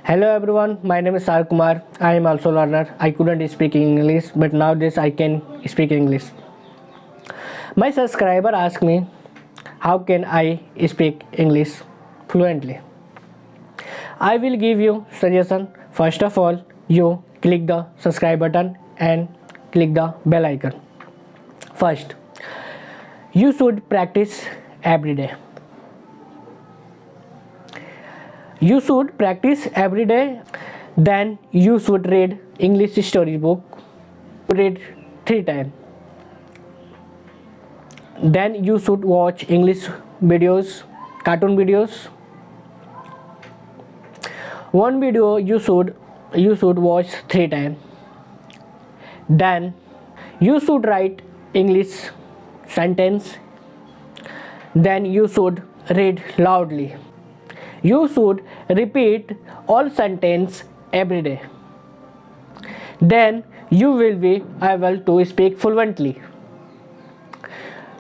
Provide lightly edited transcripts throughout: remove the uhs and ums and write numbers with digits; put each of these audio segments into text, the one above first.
Hello everyone, my name is Slagar Kumar. I am also learner. I couldn't speak English, but nowadays I can speak English. My subscriber asked me, how can I speak English fluently? I will give you suggestion. First of all, you click the subscribe button and click the bell icon. First, you should practice every day. You should practice every day. Then you should read English storybook. Read 3 times. Then you should watch English videos, cartoon videos. One video you should watch 3 times. Then you should write English sentence. Then you should read loudly. You should repeat all sentence every day. Then you will be able to speak fluently.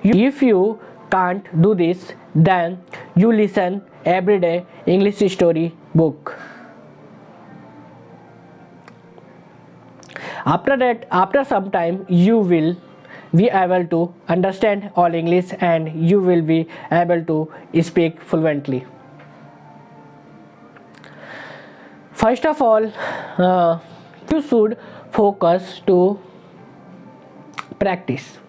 If you can't do this, then you listen every day English story book. After that, after some time, you will be able to understand all English and you will be able to speak fluently. First of all, you should focus to practice.